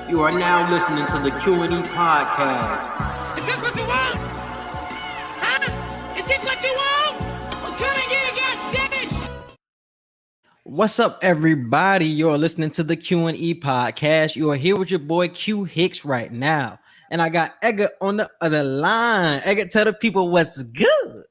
You are now listening to the Q&E Podcast. Is this what you want? Huh? Is this what you want? Well, come and get it, goddammit! What's up, everybody? You're listening to the Q&E Podcast. You are here with your boy Q Hicks right now. And I got Edgar on the other line. Edgar, tell the people what's good.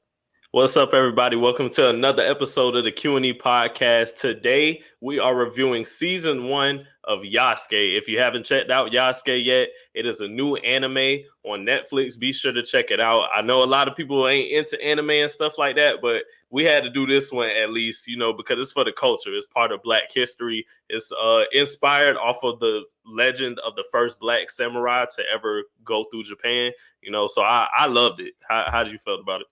What's up, everybody? Welcome to another episode of the Q&E Podcast. Today, we are reviewing Season 1 of Yasuke. If you haven't checked out Yasuke yet, it is a new anime on Netflix. Be sure to check it out. I know a lot of people ain't into anime and stuff like that, but we had to do this one at least, because it's for the culture. It's part of Black history. It's inspired off of the legend of the first Black samurai to ever go through Japan. So I loved it. How did you feel about it?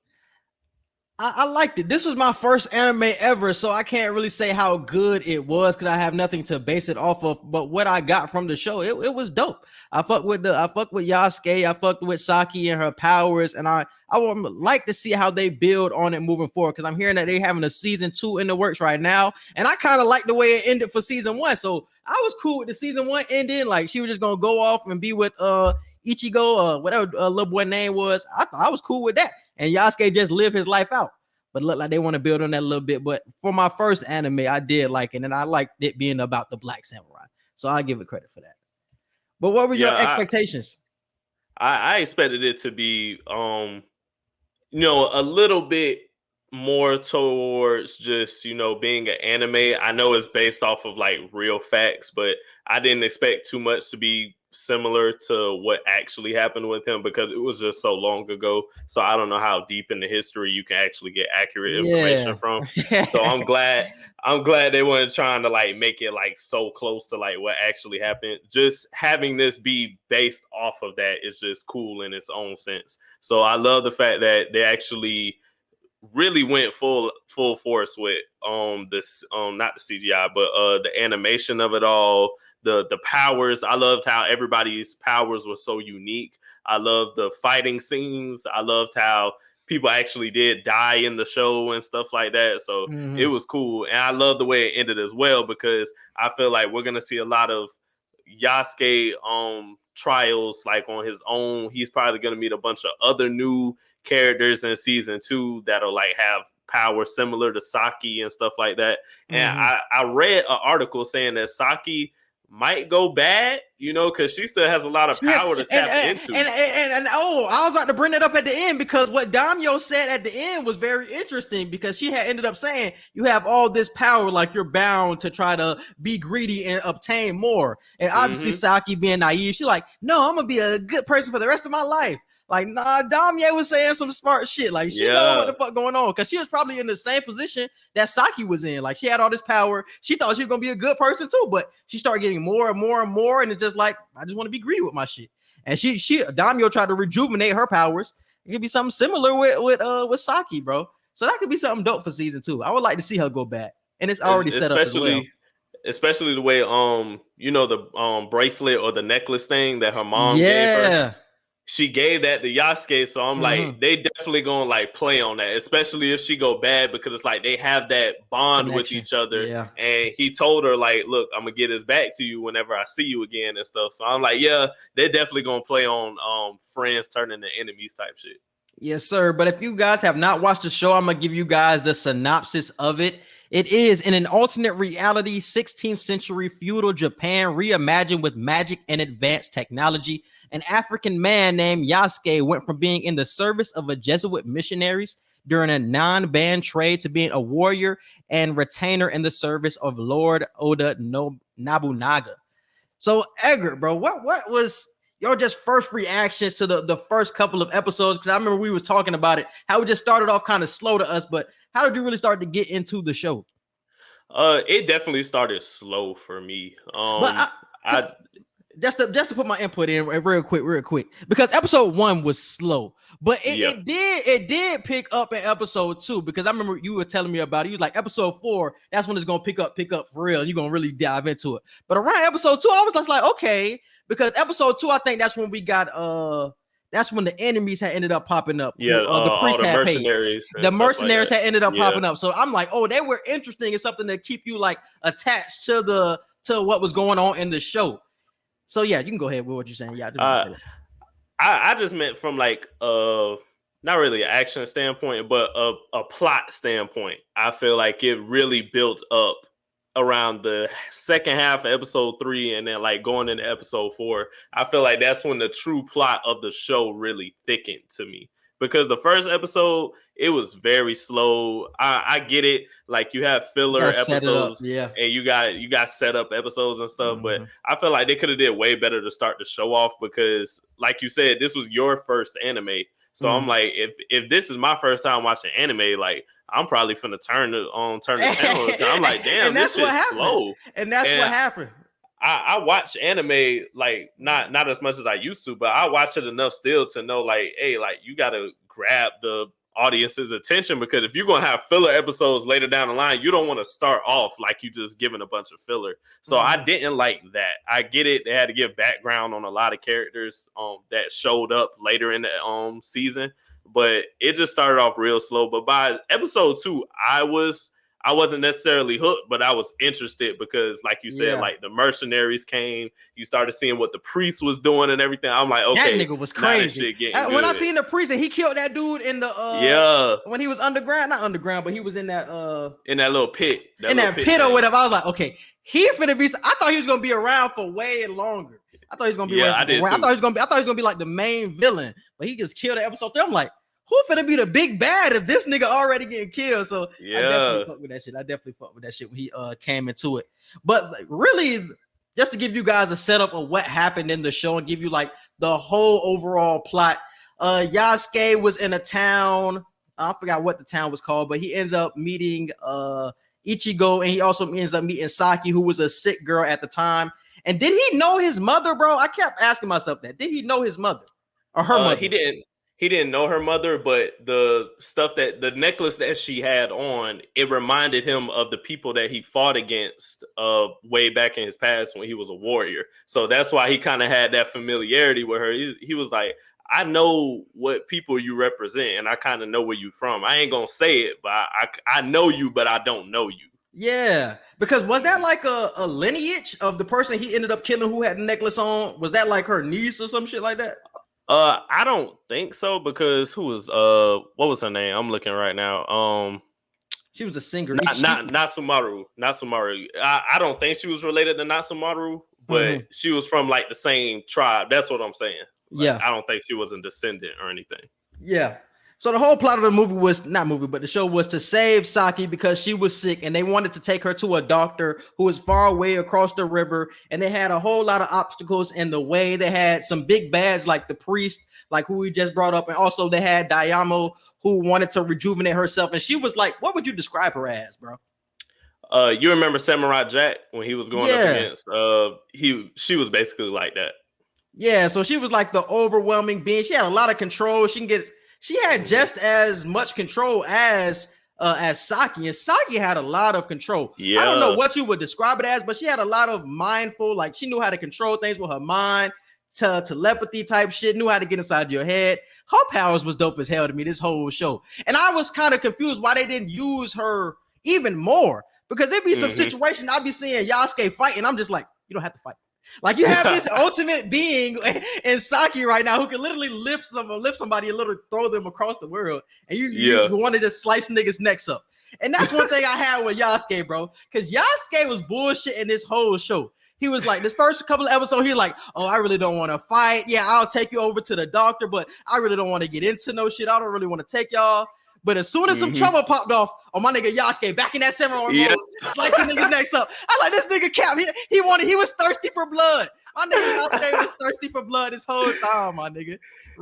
I liked it. This was my first anime ever, so I can't really say how good it was because I have nothing to base it off of. But what I got from the show, it was dope. I fucked with Yasuke. I fucked with Saki and her powers, and I would like to see how they build on it moving forward because I'm hearing that they're having a season 2 in the works right now, and I kind of like the way it ended for season 1. So I was cool with the season 1 ending. Like she was just gonna go off and be with Ichigo, whatever little boy name was. I thought I was cool with that. And Yasuke just live his life out. But look like they want to build on that a little bit. But for my first anime, I did like it. And I liked it being about the Black samurai. So I give it credit for that. But what were your expectations? I expected it to be, a little bit more towards just, being an anime. I know it's based off of like real facts, but I didn't expect too much to be similar to what actually happened with him because it was just so long ago. So I don't know how deep in the history you can actually get accurate information from. So I'm glad they weren't trying to like make it like so close to like what actually happened. Just having this be based off of that is just cool in its own sense. So I love the fact that they actually really went full force with this not the CGI but the animation of it all. The powers, I loved how everybody's powers were so unique. I loved the fighting scenes. I loved how people actually did die in the show and stuff like that. So It was cool. And I love the way it ended as well because I feel like we're going to see a lot of Yasuke trials like on his own. He's probably going to meet a bunch of other new characters in season 2 that'll like have power similar to Saki and stuff like that. And I read an article saying that Saki might go bad, because she still has a lot of power to tap into. And I was about to bring that up at the end because what Daimyo said at the end was very interesting because she had ended up saying you have all this power, like you're bound to try to be greedy and obtain more. And obviously Saki being naive, she's like, no, I'm gonna be a good person for the rest of my life. Like, nah, Daimyo was saying some smart shit. Like, she know what the fuck going on. Because she was probably in the same position that Saki was in. Like, she had all this power. She thought she was going to be a good person, too. But she started getting more and more and more. And it's just like, I just want to be greedy with my shit. And Daimyo tried to rejuvenate her powers. It could be something similar with Saki, bro. So that could be something dope for season 2. I would like to see her go back. And it's already set up as well. Especially the way, the bracelet or the necklace thing that her mom gave her. She gave that to Yasuke, so I'm like, they definitely gonna like play on that, especially if she go bad because it's like they have that bond with each other. Yeah. And he told her like, look, I'm gonna get this back to you whenever I see you again and stuff. So I'm like, yeah, they're definitely gonna play on friends turning to enemies type shit. Yes, sir. But if you guys have not watched the show, I'm gonna give you guys the synopsis of it. It is in an alternate reality, 16th century feudal Japan reimagined with magic and advanced technology. An African man named Yasuke went from being in the service of a Jesuit missionaries during a non-banned trade to being a warrior and retainer in the service of Lord Oda Nobunaga. So, Edgar, bro, what was your just first reactions to the first couple of episodes? Because I remember we was talking about it, how it just started off kind of slow to us, but how did you really start to get into the show? It definitely started slow for me. Just to put my input in real quick, because episode 1 was slow, but it did pick up in episode 2 because I remember you were telling me about it. You was like episode 4, that's when it's gonna pick up for real. And you're gonna really dive into it. But around episode 2, I was just like, okay, because episode 2, I think that's when we got that's when the enemies had ended up popping up. The priest had mercenaries. The mercenaries had ended up popping up. So I'm like, oh, they were interesting. It's something that keep you like attached to what was going on in the show. So yeah, you can go ahead with what you're saying. Yeah, I just want to say that. I just meant from like not really an action standpoint, but a plot standpoint. I feel like it really built up around the second half of episode 3 and then like going into episode 4. I feel like that's when the true plot of the show really thickened to me. Because the first episode, it was very slow. I get it. Like you have filler episodes, yeah, and you got set up episodes and stuff. But I feel like they could have did way better to start the show off because, like you said, this was your first anime. So I'm like, if this is my first time watching anime, like I'm probably finna turn the channel. I'm like, damn, this is slow. And that's what happened. I watch anime like not as much as I used to, but I watch it enough still to know like, hey, like you gotta grab the audience's attention because if you're gonna have filler episodes later down the line, you don't want to start off like you just giving a bunch of filler. So I didn't like that. I get it. They had to give background on a lot of characters that showed up later in the season, but it just started off real slow. But by episode 2, I wasn't necessarily hooked, but I was interested because, like you said, like the mercenaries came. You started seeing what the priest was doing and everything. I'm like, okay, that nigga was crazy. When I seen the priest and he killed that dude in the when he was not underground, but he was in that little pit, that pit or whatever. I was like, okay, he finna be. I thought he was gonna be around for way longer. I thought he was gonna be. I thought he was gonna be like the main villain, but he just killed the episode 3. I'm like, who finna be the big bad if this nigga already getting killed? So I definitely fuck with that shit. I definitely fuck with that shit when he came into it. But like, really, just to give you guys a setup of what happened in the show and give you like the whole overall plot. Yasuke was in a town. I forgot what the town was called, but he ends up meeting Ichigo, and he also ends up meeting Saki, who was a sick girl at the time. And did he know his mother, bro? I kept asking myself that. Did he know his mother or her mother? He didn't know her mother, but the necklace that she had on, it reminded him of the people that he fought against way back in his past when he was a warrior. So that's why he kind of had that familiarity with her. He was like, I know what people you represent, and I kind of know where you from. I ain't gonna say it, but I know you, but I don't know you. Yeah, because was that like a lineage of the person he ended up killing who had the necklace on? Was that like her niece or some shit like that? I don't think so because who was what was her name? I'm looking right now. She was a singer. Not Natsumaru. I don't think she was related to Natsumaru, but she was from like the same tribe. That's what I'm saying. Like, I don't think she was a descendant or anything. Yeah. So the whole plot of the movie was but the show was to save Saki because she was sick and they wanted to take her to a doctor who was far away across the river. And they had a whole lot of obstacles in the way. They had some big bads like the priest, like who we just brought up. And also they had Daimyo who wanted to rejuvenate herself. And she was like, what would you describe her as, bro? You remember Samurai Jack when he was going up against she was basically like that. Yeah, so she was like the overwhelming being. She had a lot of control. She had just as much control as Saki, and Saki had a lot of control. Yeah. I don't know what you would describe it as, but she had a lot of mindful, like she knew how to control things with her mind, telepathy type shit, knew how to get inside your head. Her powers was dope as hell to me this whole show. And I was kind of confused why they didn't use her even more, because there'd be some situation I'd be seeing Yasuke fight, and I'm just like, you don't have to fight. Like you have this ultimate being in Saki right now who can literally lift somebody and literally throw them across the world, and you want to just slice niggas' necks up. And that's one thing I had with Yasuke, bro, because Yasuke was bullshitting this whole show. He was like, this first couple of episodes, he was like, oh, I really don't want to fight. Yeah, I'll take you over to the doctor, but I really don't want to get into no shit. I don't really want to take y'all. But as soon as some trouble popped off on my nigga Yasuke back in that samurai mode, slicing niggas' necks up, I like this nigga Cap. He was thirsty for blood. My nigga Yasuke was thirsty for blood this whole time, my nigga.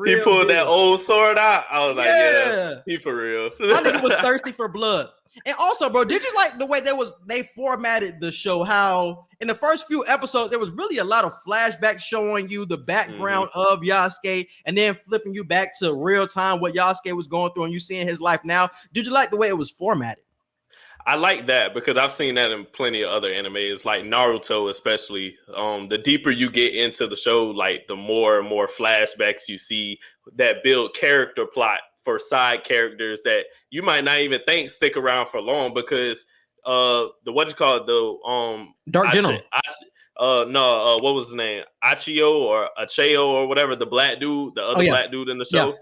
He pulled that old sword out. I was like, yeah, he for real. My nigga was thirsty for blood. And also, bro, did you like the way they formatted the show? How in the first few episodes there was really a lot of flashbacks showing you the background of Yasuke, and then flipping you back to real time what Yasuke was going through, and you seeing his life now. Did you like the way it was formatted? I like that because I've seen that in plenty of other animes, like Naruto, especially. The deeper you get into the show, like the more and more flashbacks you see that build character plot for side characters that you might not even think stick around for long, because Dark General. what was his name? Acheo or whatever, the black dude, the other black dude in the show.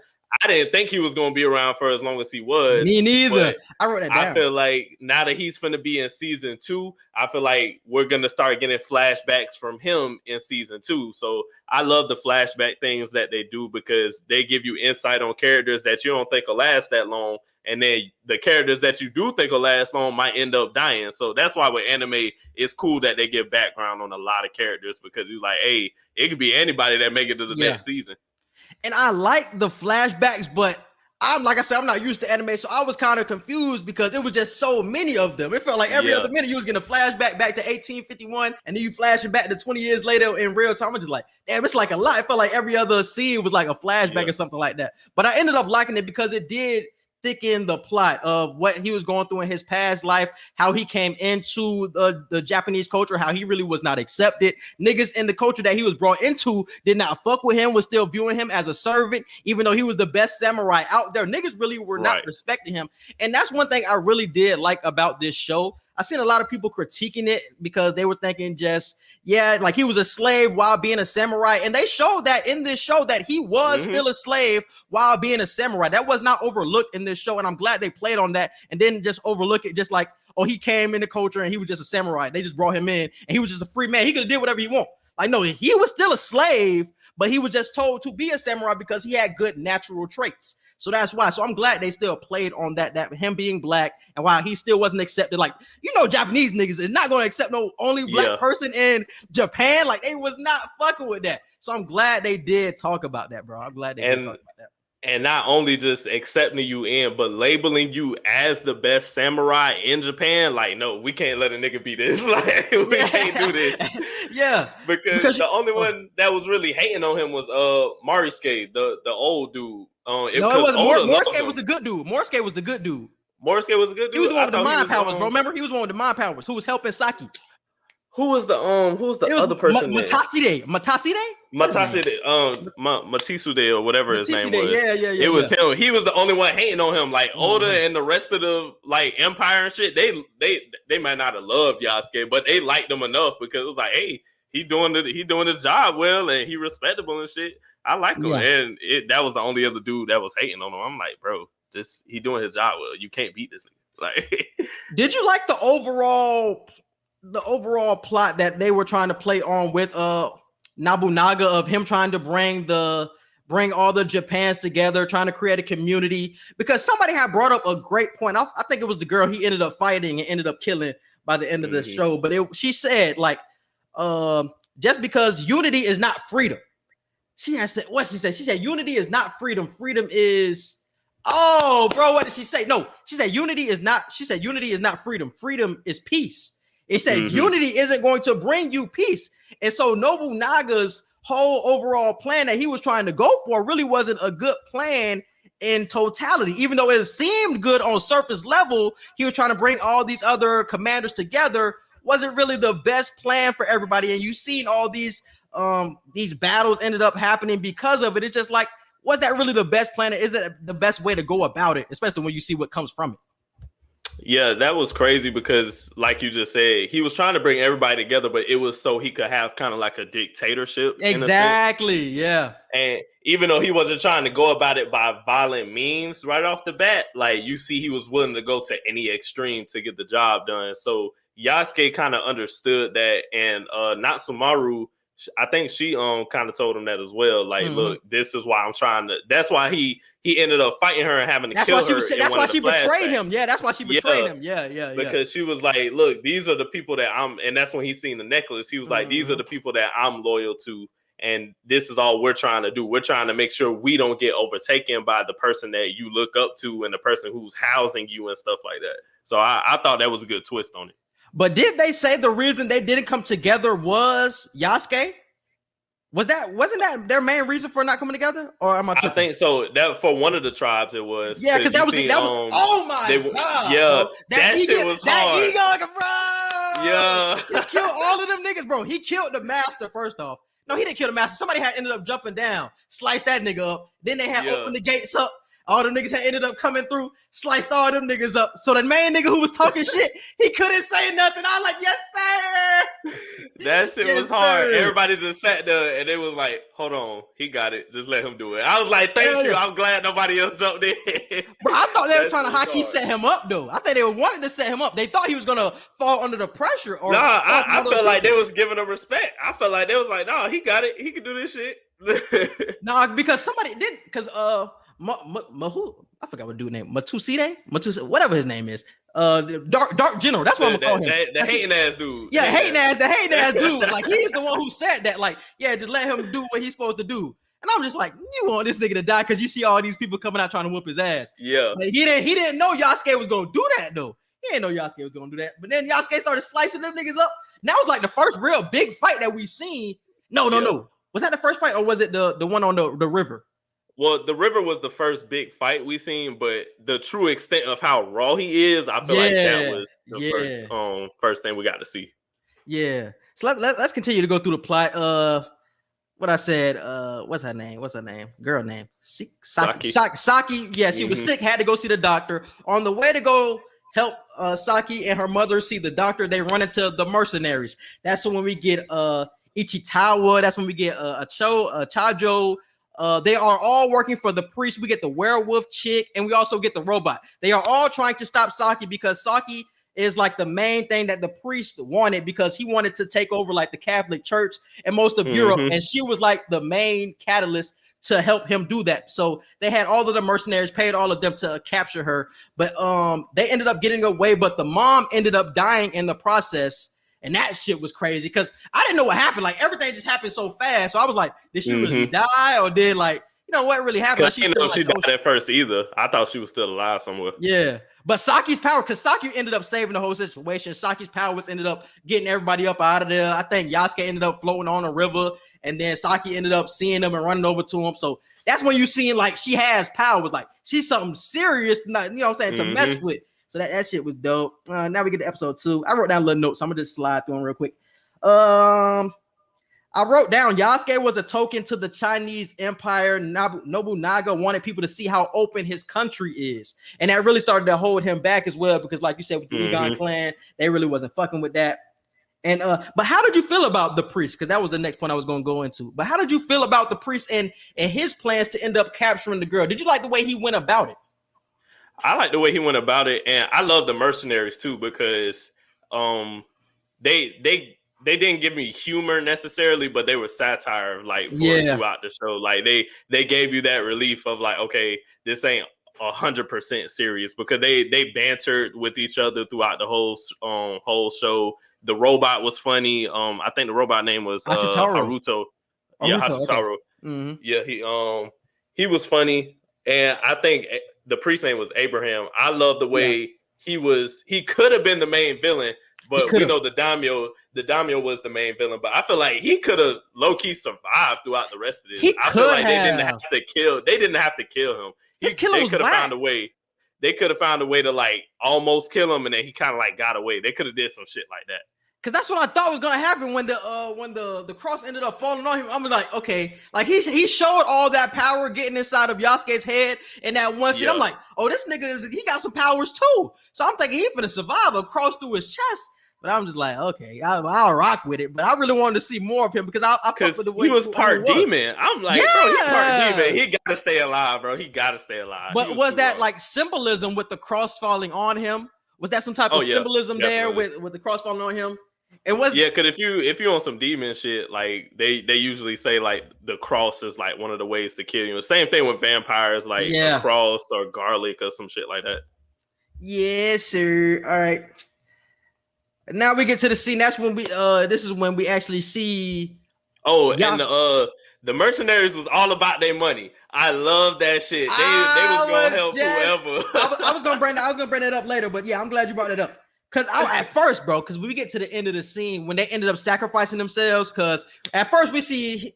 I didn't think he was going to be around for as long as he was. Me neither. I wrote that down. I feel like now that he's going to be in season 2, I feel like we're going to start getting flashbacks from him in season 2. So I love the flashback things that they do because they give you insight on characters that you don't think will last that long. And then the characters that you do think will last long might end up dying. So that's why with anime, it's cool that they give background on a lot of characters because you're like, hey, it could be anybody that make it to the next season. And I like the flashbacks, but I'm like I said, I'm not used to anime, so I was kind of confused because it was just so many of them. It felt like every other minute you was getting a flashback back to 1851, and then you flashing back to 20 years later in real time. I'm just like, damn, it's like a lot. It felt like every other scene was like a flashback or something like that. But I ended up liking it because it did thicken the plot of what he was going through in his past life, how he came into the Japanese culture, how he really was not accepted. Niggas in the culture that he was brought into did not fuck with him, was still viewing him as a servant, even though he was the best samurai out there. Niggas really were not respecting him. And that's one thing I really did like about this show. I seen a lot of people critiquing it because they were thinking just, like he was a slave while being a samurai. And they showed that in this show that he was still a slave while being a samurai. That was not overlooked in this show. And I'm glad they played on that and didn't just overlook it just like, oh, he came in the culture and he was just a samurai. They just brought him in and he was just a free man. He could have did whatever he want. Like, no, he was still a slave, but he was just told to be a samurai because he had good natural traits. So that's why. So I'm glad they still played on that him being black and why he still wasn't accepted. Like, Japanese niggas is not going to accept no only black person in Japan. Like, they was not fucking with that. So I'm glad they did talk about that, bro. I'm glad they did talk about that. And not only just accepting you in, but labeling you as the best samurai in Japan. Like, no, we can't let a nigga be this. Like, we can't do this. Because the only one that was really hating on him was Morisuke, the old dude. It wasn't. Morisuke was the good dude. Morisuke was the good dude. Morisuke was a good dude. He was the one with the mind powers, bro. Remember, he was one with the mind powers who was helping Saki. Who was the other person? Matasude. Matisude or whatever his name was. Yeah. It was him. He was the only one hating on him. Like Oda and the rest of the empire and shit. They might not have loved Yasuke, but they liked him enough because it was like, hey, he doing the job well and he respectable and shit. I like him, and that was the only other dude that was hating on him. I'm like, bro, he doing his job well. You can't beat this nigga. Like, did you like the overall plot that they were trying to play on with Nobunaga of him trying to bring all the Japans together, trying to create a community? Because somebody had brought up a great point. I think it was the girl he ended up fighting and ended up killing by the end of the show. But she said just because unity is not freedom. She said unity is not freedom. Freedom is, what did she say? No, she said unity is not freedom. Freedom is peace. It said unity isn't going to bring you peace. And so Nobunaga's whole overall plan that he was trying to go for really wasn't a good plan in totality. Even though it seemed good on surface level, he was trying to bring all these other commanders together. Wasn't really the best plan for everybody. And you've seen all these battles ended up happening because of it. It's just like, was that really the best plan? Is that the best way to go about it? Especially when you see what comes from it. Yeah, that was crazy because, like you just said, he was trying to bring everybody together, but it was so he could have kind of like a dictatorship. Exactly, yeah. And even though he wasn't trying to go about it by violent means right off the bat, like you see, he was willing to go to any extreme to get the job done. So Yasuke kind of understood that, and Natsumaru, I think she kind of told him that as well. Like, look, this is why I'm trying to. That's why he ended up fighting her and having to kill her. That's why she betrayed him. Yeah, that's why she betrayed him. Yeah. Because she was like, look, these are the people that I'm, and that's when he seen the necklace. He was like, these are the people that I'm loyal to, and this is all we're trying to do. We're trying to make sure we don't get overtaken by the person that you look up to and the person who's housing you and stuff like that. So I thought that was a good twist on it. But did they say the reason they didn't come together was Yasuke? Wasn't that their main reason for not coming together? Or am I tripping? I think so. That for one of the tribes it was. Yeah, because that was oh my god. Yeah, that shit was hard. Bro. Yeah. He killed all of them niggas, bro. He killed the master first off. No, he didn't kill the master. Somebody had ended up jumping down, sliced that nigga up. Then they had opened the gates up. All the niggas had ended up coming through, sliced all them niggas up. So the main nigga who was talking shit, he couldn't say nothing. I was like, yes, That shit Yes, was hard. sir. Everybody just sat there and they was like, hold on, he got it. Just let him do it. I was like, thank Hell you. yeah. I'm glad nobody else jumped in. Bro, I thought they were That trying to shit was hockey hard. set him up, though. I think they wanted to set him up. They thought he was gonna fall under the pressure. Or Nah, fall from I all those felt like they people. was giving him respect. I felt like they was like, no, he got it. He can do this shit. Nah, because somebody did. Because Mahu, I forgot what dude name. Matuside, whatever his name is. Dark General. That's what I'm gonna call him. The hating ass dude. Yeah, hating ass dude. Like he's the one who said that. Like, yeah, just let him do what he's supposed to do. And I'm just like, you want this nigga to die because you see all these people coming out trying to whoop his ass. Yeah. Like, he didn't know Yasuke was gonna do that though. He didn't know Yasuke was gonna do that. But then Yasuke started slicing them niggas up. And that was like the first real big fight that we seen. No. Was that the first fight or was it the one on the river? Well, the river was the first big fight we seen, but the true extent of how raw he is, I feel like that was the first thing we got to see. Yeah. So let's continue to go through the plot. What I said, what's her name? Girl name. Saki. Yeah, she was sick, had to go see the doctor. On the way to go help Saki and her mother see the doctor, they run into the mercenaries. That's when we get Ichitawa. That's when we get Chajo. They are all working for the priest. We get the werewolf chick, and we also get the robot. They are all trying to stop Saki because Saki is like the main thing that the priest wanted because he wanted to take over like the Catholic Church and most of Europe, and she was like the main catalyst to help him do that. So they had all of the mercenaries, paid all of them to capture her, but they ended up getting away, but the mom ended up dying in the process. And that shit was crazy because I didn't know what happened. Like everything just happened so fast. So I was like, did she really die or did like, you know, what really happened? Like, she died at first either. I thought she was still alive somewhere. Yeah. But Saki's power, because Saki ended up saving the whole situation. Saki's powers ended up getting everybody up out of there. I think Yasuke ended up floating on a river. And then Saki ended up seeing them and running over to him. So that's when you seeing like she has powers. Like she's something serious, not, you know what I'm saying, to mess with. So that shit was dope. Now we get to episode 2. I wrote down a little note, so I'm gonna just slide through them real quick. I wrote down Yasuke was a token to the Chinese Empire. Nobunaga wanted people to see how open his country is, and that really started to hold him back as well. Because, like you said, with the Egon clan, they really wasn't fucking with that. And but how did you feel about the priest? Because that was the next point I was gonna go into. But how did you feel about the priest and his plans to end up capturing the girl? Did you like the way he went about it? I like the way he went about it, and I love the mercenaries too because they didn't give me humor necessarily, but they were satire throughout the show. Like they gave you that relief of like, okay, this ain't 100% serious because they bantered with each other throughout the whole show. The robot was funny. I think the robot name was Haruto. Yeah, Hatsutaro. Okay. Yeah, he was funny, and I think the priest name was Abraham. I love the way he could have been the main villain, but we know the Daimyo was the main villain. But I feel like he could have low-key survived throughout the rest of this. I feel like they didn't have to kill him. They could have found a way. They could have found a way to like almost kill him, and then he kind of like got away. They could have did some shit like that. Cause that's what I thought was gonna happen when the cross ended up falling on him. I was like, okay, like he showed all that power getting inside of Yasuke's head in that one scene. I'm like, oh, this nigga he got some powers too. So I'm thinking he finna survive a cross through his chest. But I'm just like, okay, I'll rock with it. But I really wanted to see more of him because I fuck with the way he was part demon. I'm like, bro, he's part demon. He gotta stay alive, bro. He gotta stay alive. But was that like symbolism with the cross falling on him? Was that some type of symbolism there with the cross falling on him? It was because if you on some demon shit, like they usually say like the cross is like one of the ways to kill you. The same thing with vampires, like a cross or garlic or some shit like that. Yes, sir. All right. Now we get to the scene. That's when this is when we actually see. Oh, and the mercenaries was all about their money. I love that shit. They was gonna help whoever. I was gonna bring that up later, but yeah, I'm glad you brought it up. Because at first, bro, because when we get to the end of the scene, when they ended up sacrificing themselves, because at first we see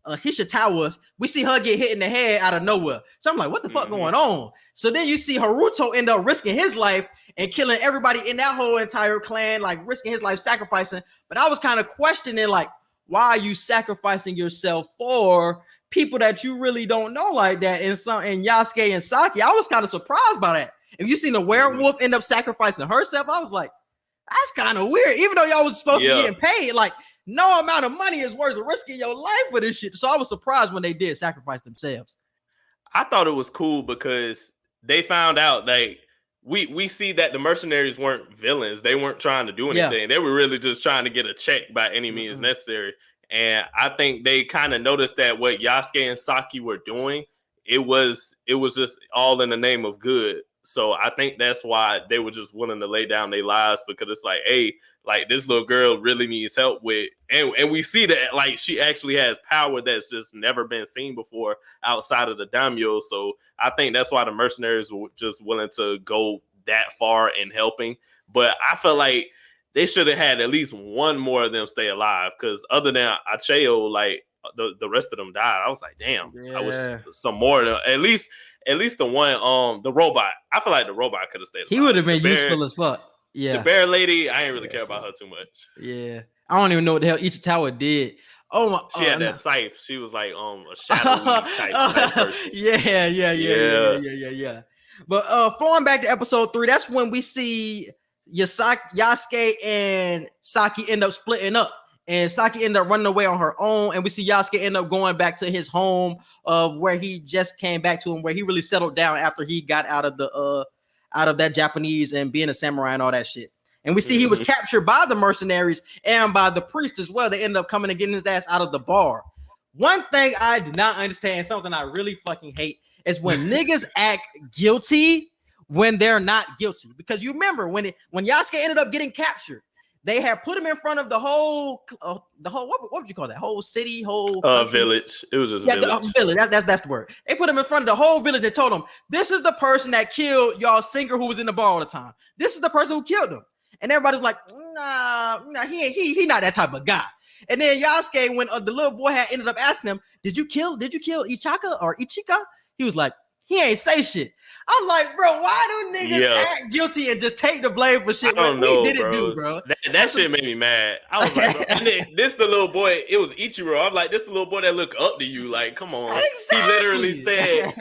Hishitawa, we see her get hit in the head out of nowhere. So I'm like, what the fuck going on? So then you see Haruto end up risking his life and killing everybody in that whole entire clan, like risking his life, sacrificing. But I was kind of questioning, like, why are you sacrificing yourself for people that you really don't know like that? And Yasuke and Saki, I was kind of surprised by that. If you seen the werewolf end up sacrificing herself, I was like, That's kind of weird. Even though y'all was supposed to be Yeah. getting paid, like no amount of money is worth risking your life for this shit. So I was surprised when they did sacrifice themselves. I thought it was cool because they found out like we see that the mercenaries weren't villains. They weren't trying to do anything. They were really just trying to get a check by any means necessary. And I think they kind of noticed that what Yasuke and Saki were doing, it was just all in the name of good. So I think that's why they were just willing to lay down their lives, because it's like, hey, like this little girl really needs help with, and we see that like she actually has power that's just never been seen before outside of the Daimyo. So I think that's why the mercenaries were just willing to go that far in helping. But I felt like they should have had at least one more of them stay alive, because other than Acheo, like the rest of them died. I was like, damn, I wish some more. At least the one, the robot. I feel like the robot could have stayed alive. He would have been useful as fuck. Yeah. The bear lady, I ain't really care about her too much. Yeah. I don't even know what the hell each tower did. Oh my! She had that scythe. She was like a shadowy type person. Yeah. But flowing back to episode 3, that's when we see Yasuke and Saki end up splitting up. And Saki ended up running away on her own. And we see Yasuke end up going back to his home of where he just came back to, him, where he really settled down after he got out of that Japanese and being a samurai and all that shit. And we see he was captured by the mercenaries and by the priest as well. They ended up coming and getting his ass out of the bar. One thing I did not understand, something I really fucking hate, is when niggas act guilty when they're not guilty. Because you remember when Yasuke ended up getting captured, they had put him in front of the whole what would you call that? Whole city, whole village. It was just a village. Village. That's the word. They put him in front of the whole village. They told him, this is the person that killed y'all singer who was in the bar all the time. This is the person who killed him. And everybody's like, nah, he not that type of guy. And then Yasuke, when the little boy had ended up asking him, did you kill Ichaka or Ichika? He was like, he ain't say shit. I'm like, bro, why do niggas act guilty and just take the blame for shit when we didn't do, bro? That shit made me mad. I was like, bro. And then this the little boy, it was Ichiro. I'm like, this the little boy that look up to you. Like, come on. Exactly.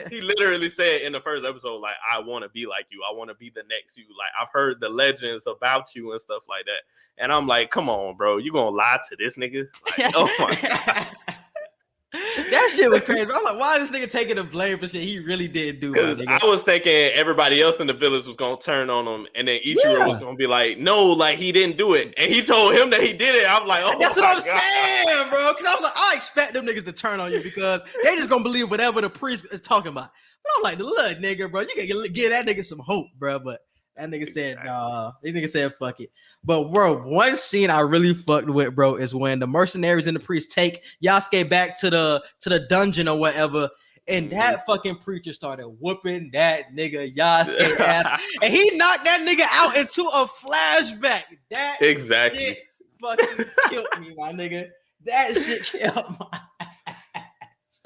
He literally said in the first episode, like, I want to be like you. I want to be the next you. Like, I've heard the legends about you and stuff like that. And I'm like, come on, bro. You gonna lie to this nigga? Like, oh my God. That shit was crazy. I'm like, why is this nigga taking the blame for shit he really didn't do? Because I was thinking everybody else in the village was gonna turn on him, and then Ichiro was gonna be like, no, like he didn't do it, and he told him that he did it. I'm like, oh, that's what I'm saying, bro. Because I was like, I expect them niggas to turn on you because they just gonna believe whatever the priest is talking about. But I'm like, look, nigga, bro, you gotta give that nigga some hope, bro. But that nigga said, nah. That nigga said, fuck it. But, bro, one scene I really fucked with, bro, is when the mercenaries and the priest take Yasuke back to the dungeon or whatever, and that fucking preacher started whooping that nigga Yasuke ass, and he knocked that nigga out into a flashback. That shit fucking killed me, my nigga. That shit killed my ass.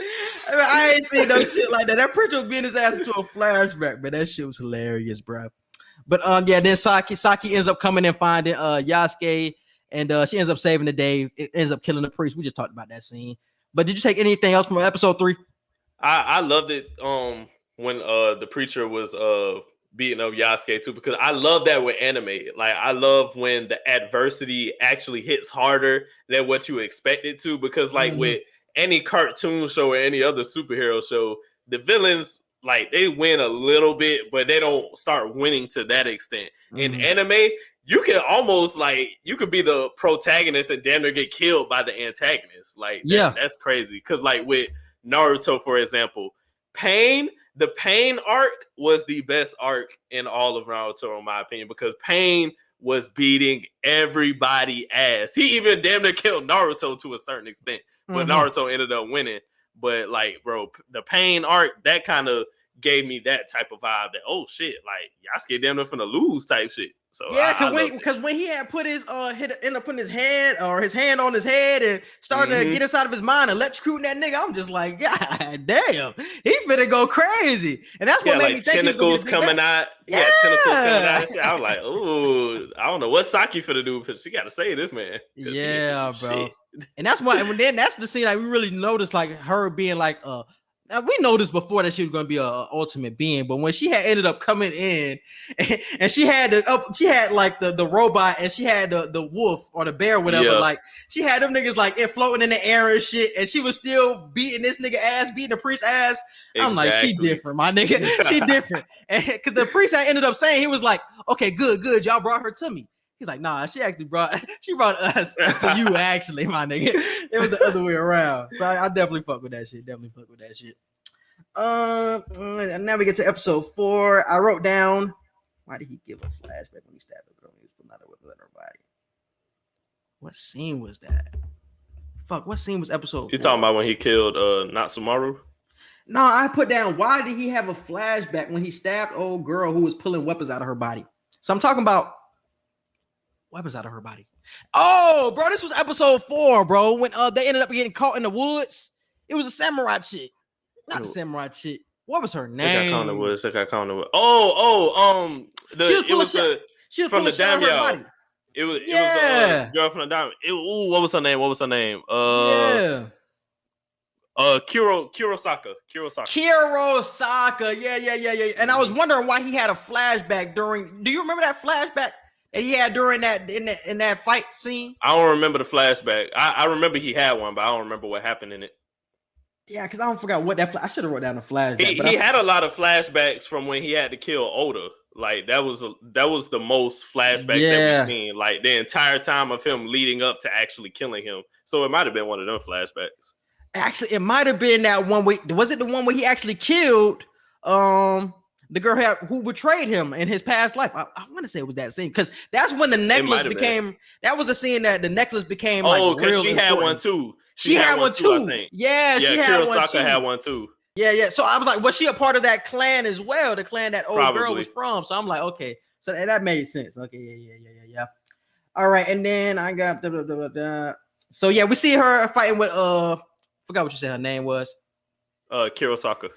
I ain't seen no shit like that. That preacher was beating his ass into a flashback, but that shit was hilarious, bro. But then Saki ends up coming and finding Yasuke, and she ends up saving the day. It ends up killing the priest. We just talked about that scene. But did you take anything else from episode 3? I loved it when the preacher was beating up Yasuke too, because I love that with anime. Like, I love when the adversity actually hits harder than what you expect it to, because like with any cartoon show or any other superhero show, the villains, like, they win a little bit, but they don't start winning to that extent. In anime, you can almost, like, you could be the protagonist and damn near get killed by the antagonist. Like, that's crazy. Because, like, with Naruto, for example, the Pain arc was the best arc in all of Naruto, in my opinion, because Pain was beating everybody ass. He even damn near killed Naruto to a certain extent, but Naruto ended up winning. But like, bro, the Pain arc, that kind of gave me that type of vibe that, oh shit, like Yasuke damn near finna lose type shit. So yeah, because when he had put his end up putting his hand on his head and started to get inside of his mind and electrocuting that nigga, I'm just like, God damn, he finna go crazy. And that's what made me think tentacles coming out. Yeah, tentacles coming out. I was like, oh, I don't know what Saki finna do, because she got to save this man. Yeah, bro. Shit. And that's why, and then that's the scene I really noticed, like her being like, we know this before that she was going to be a ultimate being, but when she had ended up coming in and she had like the robot and she had the wolf or the bear, whatever, like she had them niggas like it floating in the air and shit, and she was still beating this nigga ass, beating the priest ass. I'm like, she different, my nigga. She different. Because the priest had ended up saying, he was like, okay, good. Y'all brought her to me. He's like, nah, she brought us to you, actually, my nigga. It was the other way around. So I definitely fuck with that shit. And now we get to episode 4. I wrote down, why did he give a flashback when he stabbed the girl? He was pulling out a weapon at her body. What scene was that? Fuck, what scene was episode 4? You talking about when he killed Natsumaru? No, I put down, why did he have a flashback when he stabbed old girl who was pulling weapons out of her body? So I'm talking about weapons out of her body. Oh, bro, this was episode 4, bro. When they ended up getting caught in the woods. It was a samurai chick. Not a samurai chick. What was her name? I think I counted it was. She was from the Daimyo. It was the girl from the Daimyo. What was her name? Kurosaka. Yeah. And I was wondering why he had a flashback during. Do you remember that flashback that he had during that in that fight scene? I don't remember the flashback. I remember he had one, but I don't remember what happened in it. Yeah, because I don't forget what that. I should have wrote down the flashback. He had a lot of flashbacks from when he had to kill Oda. Like that was the most flashbacks that we've seen. Like the entire time of him leading up to actually killing him. So it might have been one of them flashbacks. Actually, it might have been that one. Was it the one where he actually killed the girl who betrayed him in his past life? I want to say it was that scene because that's when the necklace became. That was the scene that the necklace became. Oh, because she had one too. She had one too. I think. Yeah, she had one too. Had one too. Yeah. So I was like, was she a part of that clan as well? The clan that old girl was from. So I'm like, okay. So that made sense. Okay, yeah. All right, and then I got So yeah, we see her fighting with forgot what you said her name was. Kurosaka.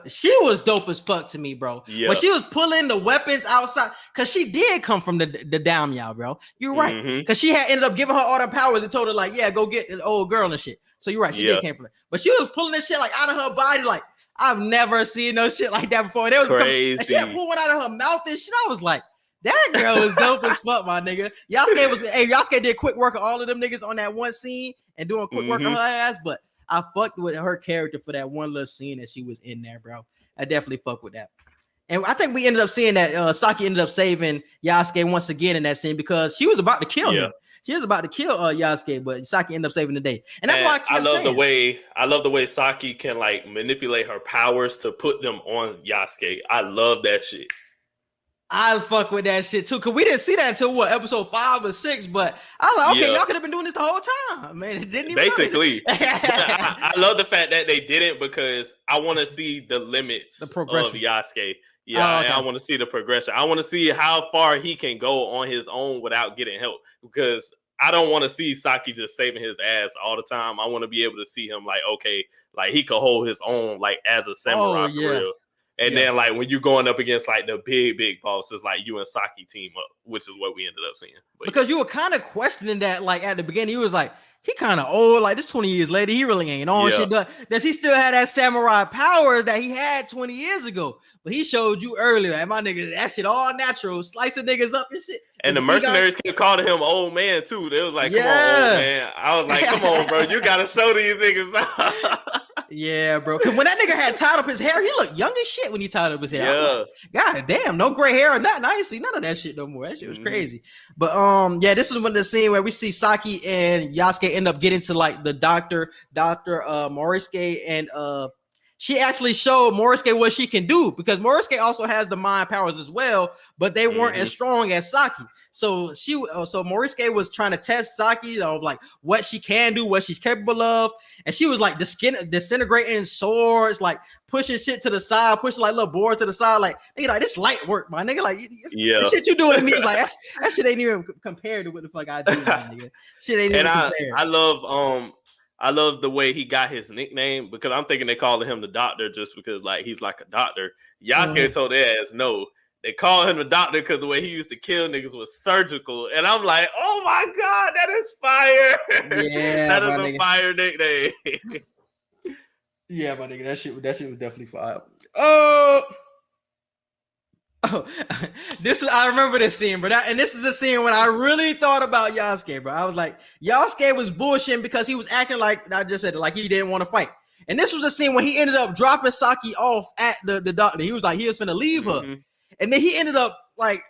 She was dope as fuck to me, bro. Yeah. When she was pulling the weapons outside, because she did come from the Daimyo, bro. You're right. Because she had ended up giving her all the powers and told her, like, yeah, go get the old girl and shit. So you're right. She did came from it. But she was pulling this shit like out of her body. Like, I've never seen no shit like that before. They was crazy. And she had pulled one out of her mouth and shit. I was like, that girl is dope as fuck, my nigga. Yasuke did quick work of all of them niggas on that one scene and doing quick work on her ass, but I fucked with her character for that one little scene that she was in there, bro. I definitely fucked with that. And I think we ended up seeing that Saki ended up saving Yasuke once again in that scene because she was about to kill him. She was about to kill Yasuke, but Saki ended up saving the day. And that's why I love the way Saki can like manipulate her powers to put them on Yasuke. I love that shit. I fuck with that shit too, because we didn't see that until episode 5 or 6. But I was like, okay, y'all could have been doing this the whole time, man. It didn't even basically. I love the fact that they didn't because I want to see the limits of Yasuke. Yeah, I want to see the progression. I want to see how far he can go on his own without getting help because I don't want to see Saki just saving his ass all the time. I want to be able to see him like, okay, like he could hold his own like as a samurai for real. And then, like, when you're going up against, like, the big bosses, like, you and Saki team up, which is what we ended up seeing. But, because you were kind of questioning that, like, at the beginning. You was like, he kind of old. Like, this 20 years later, he really ain't on shit. Does he still have that samurai powers that he had 20 years ago? But he showed you earlier, and my nigga, that shit all natural, slicing niggas up and shit. And the mercenaries kept calling him old man, too. They was like, come on, old man. I was like, come on, bro. You got to show these niggas. Yeah, bro. Because when that nigga had tied up his hair, he looked young as shit when he tied up his hair. Yeah. Like, God damn, no gray hair or nothing. I ain't see none of that shit no more. That shit was crazy. But this is when the scene where we see Saki and Yasuke end up getting to like the Dr. Morisuke, and she actually showed Morisuke what she can do because Morisuke also has the mind powers as well, but they weren't as strong as Saki. So Morisuke was trying to test Saki, like what she can do, what she's capable of, and she was like disintegrating swords, like pushing shit to the side, pushing like little boards to the side, like nigga, like this light work, my nigga, like the shit you doing to me, like that shit ain't even compared to what the fuck I do, my nigga. Shit ain't even compared. I love the way he got his nickname because I'm thinking they calling him the doctor just because like he's like a doctor. Yasuke told their ass no. They call him the doctor because the way he used to kill niggas was surgical. And I'm like, oh my God, that is fire. Yeah, that is a fire nickname. Yeah, my nigga, that shit was definitely fire. Oh, this is, I remember this scene, bro. And this is a scene when I really thought about Yasuke, bro. I was like, Yasuke was bullshitting because he was acting like I just said, like he didn't want to fight. And this was a scene when he ended up dropping Saki off at the doctor. He was like, he was finna leave her. And then he ended up like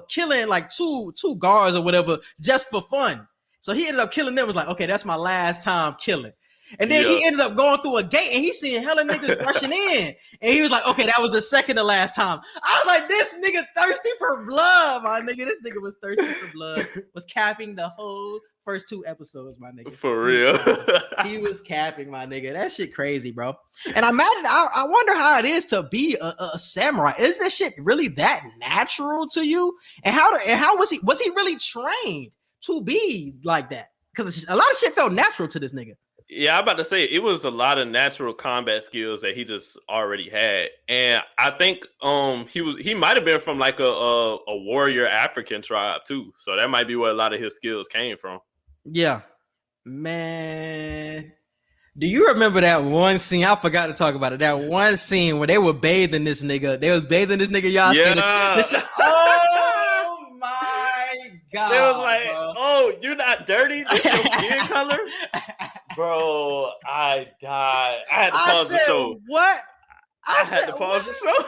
killing like two guards or whatever just for fun. So he ended up killing them. Was like, okay, that's my last time killing. And then he ended up going through a gate and he seen hella niggas rushing in. And he was like, okay, that was the second to last time. I was like, this nigga thirsty for blood, my nigga. This nigga was thirsty for blood. Was capping the whole first 2 episodes, my nigga. For real. He was capping, my nigga. That shit crazy, bro. And I imagine, I wonder how it is to be a samurai. Is this shit really that natural to you? And how was he really trained to be like that? Because a lot of shit felt natural to this nigga. Yeah, I'm about to say it was a lot of natural combat skills that he just already had, and I think he might have been from like a warrior African tribe too, so that might be where a lot of his skills came from. Yeah, man. Do you remember that one scene? I forgot to talk about it. That one scene where they were bathing this nigga. They was bathing this nigga Yasuke. Yeah. Oh my god! They was like, bro. "Oh, you're not dirty. This your skin color." Bro, I died. I had to pause the show. What? I had to pause the show.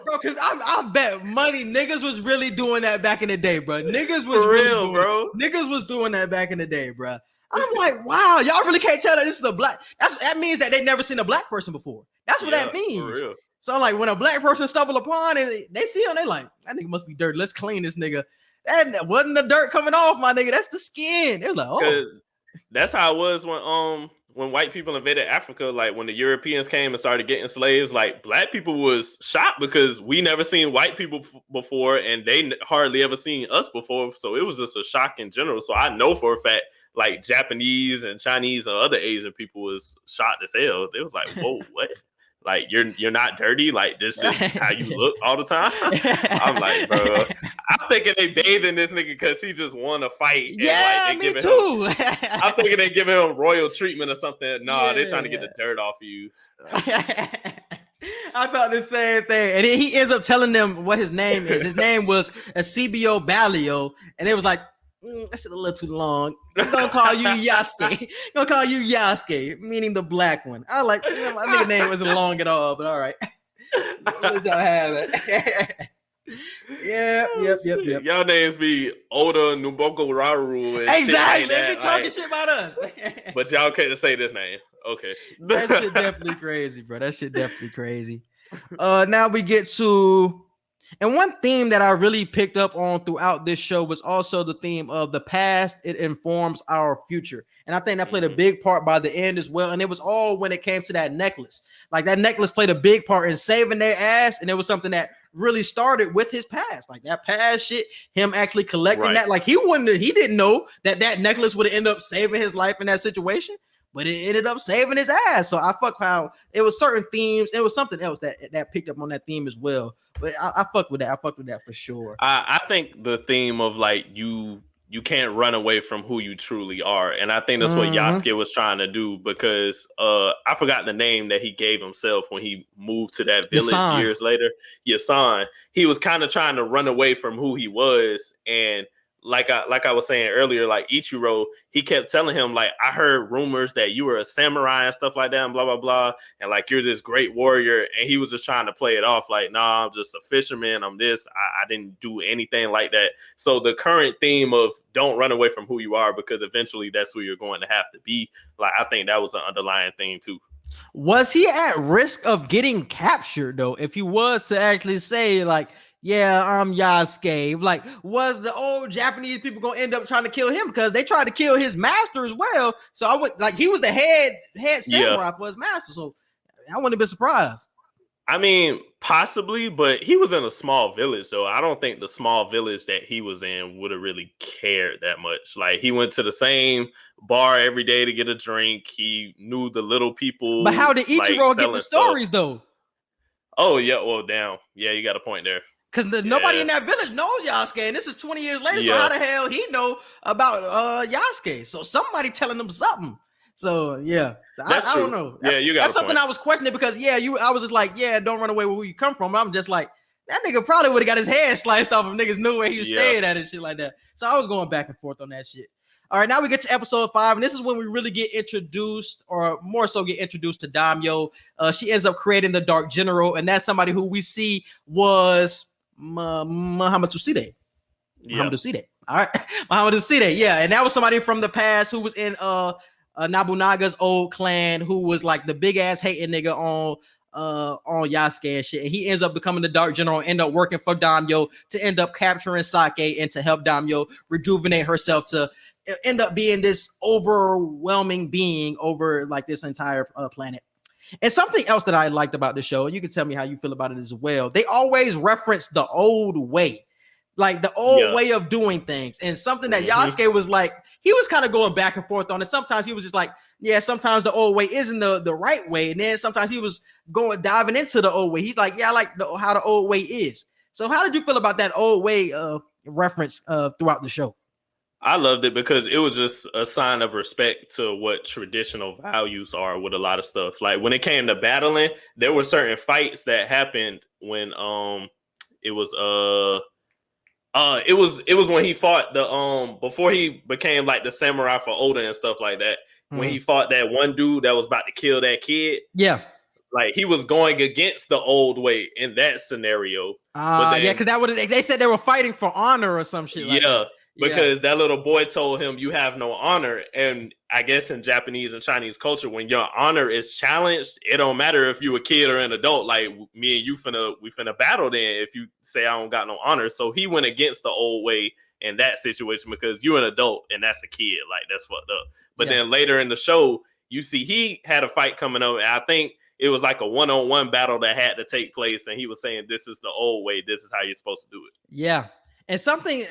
Bro, because I bet money niggas was really doing that back in the day, bro. Niggas was For really real, bro. Niggas was doing that back in the day, bro. I'm like, wow, y'all really can't tell that this is a black. That means that they never seen a black person before. That's what that means. For real. So like when a black person stumble upon and they see him, they like, that nigga must be dirty. Let's clean this nigga. That wasn't the dirt coming off, my nigga. That's the skin. It was like, oh. That's how it was when white people invaded Africa. Like when the Europeans came and started getting slaves, like black people was shocked because we never seen white people before, and they hardly ever seen us before. So it was just a shock in general. So I know for a fact, like Japanese and Chinese and other Asian people was shocked as hell. They was like, "Whoa, what? Like you're not dirty? Like this is how you look all the time?" I'm like, bro, I'm thinking they bathing this nigga because he just won a fight. Yeah, and like, me too. I'm thinking they giving him royal treatment or something. Nah, they're trying to get the dirt off of you. I thought the same thing. And then he ends up telling them what his name is. His name was Acibio Balio. And it was like, that shit a little too long. I'm gonna call you Yasuke. Gonna call you Yasuke, meaning the black one. I was like, my nigga name wasn't long at all, but all right. Let y'all have it. Yep. Y'all names be Oda Nuboko Raru. And exactly. Shit like they be talking shit about us. But y'all can't say this name. Okay. That shit definitely crazy, bro. That shit definitely crazy. Now we get to, and one theme that I really picked up on throughout this show was also the theme of the past. It informs our future. And I think that played a big part by the end as well. And it was all when it came to that necklace. Like that necklace played a big part in saving their ass. And it was something that really started with his past. Like that past shit, him actually collecting that. Like he didn't know that necklace would end up saving his life in that situation. But it ended up saving his ass. So I fuck how it was certain themes. It was something else that picked up on that theme as well. But I fuck with that. I fuck with that for sure. I think the theme of like you can't run away from who you truly are. And I think that's what Yasuke was trying to do, because I forgot the name that he gave himself when he moved to that village years later. Yasan. He was kind of trying to run away from who he was. And like I was saying earlier, like Ichiro, he kept telling him, like, I heard rumors that you were a samurai and stuff like that and blah, blah, blah. And like, you're this great warrior. And he was just trying to play it off like, nah, I'm just a fisherman. I'm this. I didn't do anything like that. So the current theme of don't run away from who you are, because eventually that's who you're going to have to be. Like, I think that was an underlying theme too. Was he at risk of getting captured though? If he was to actually say like, yeah, I'm Yasuke. Like, was the old Japanese people gonna end up trying to kill him because they tried to kill his master as well? So I would like he was the head samurai for his master. So I wouldn't have been surprised. I mean, possibly, but he was in a small village, though. I don't think the small village that he was in would have really cared that much. Like, he went to the same bar every day to get a drink. He knew the little people. But how did Ichiro get the stories though? Oh yeah, well, damn, yeah, you got a point there. Because nobody in that village knows Yasuke, and this is 20 years later. So how the hell he know about Yasuke? So somebody telling him something. So yeah, so That's I true. don't know. Yeah, you got that's a something point. I was questioning because I was just like, yeah, don't run away with where you come from. I'm just like, that nigga probably would have got his head sliced off if niggas knew where he was staying at and shit like that. So I was going back and forth on that shit. All right, now we get to episode 5, and this is when we really get introduced, or more so get introduced to Daimyo. She ends up creating the Dark General, and that's somebody who we see was Muhammad Tuside. Muhammad Tuside. All right, Muhammad Tuside. Yeah, and that was somebody from the past who was in Nobunaga's old clan, who was like the big ass hating nigga on Yasuke and shit. And he ends up becoming the Dark General, end up working for Daimyo to end up capturing Saki and to help Daimyo rejuvenate herself to end up being this overwhelming being over like this entire planet. And something else that I liked about the show, and you can tell me how you feel about it as well, they always reference the old way, like the old way of doing things. And something that Yasuke was like, he was kind of going back and forth on it. Sometimes he was just like, yeah, sometimes the old way isn't the right way. And then sometimes he was diving into the old way. He's like, yeah, I like how the old way is. So how did you feel about that old way reference throughout the show? I loved it because it was just a sign of respect to what traditional values are with a lot of stuff. Like when it came to battling, there were certain fights that happened when it was when he fought the before he became like the samurai for Oda and stuff like that. When he fought that one dude that was about to kill that kid. Yeah. Like he was going against the old way in that scenario. Yeah, because they said they were fighting for honor or some shit like that. Because that little boy told him you have no honor. And I guess in Japanese and Chinese culture, when your honor is challenged, it don't matter if you a kid or an adult. Like me and you we finna battle then if you say I don't got no honor. So he went against the old way in that situation because you're an adult and that's a kid. Like that's fucked up. But then later in the show, you see he had a fight coming up. And I think it was like a one-on-one battle that had to take place. And he was saying, this is the old way. This is how you're supposed to do it. Yeah. And something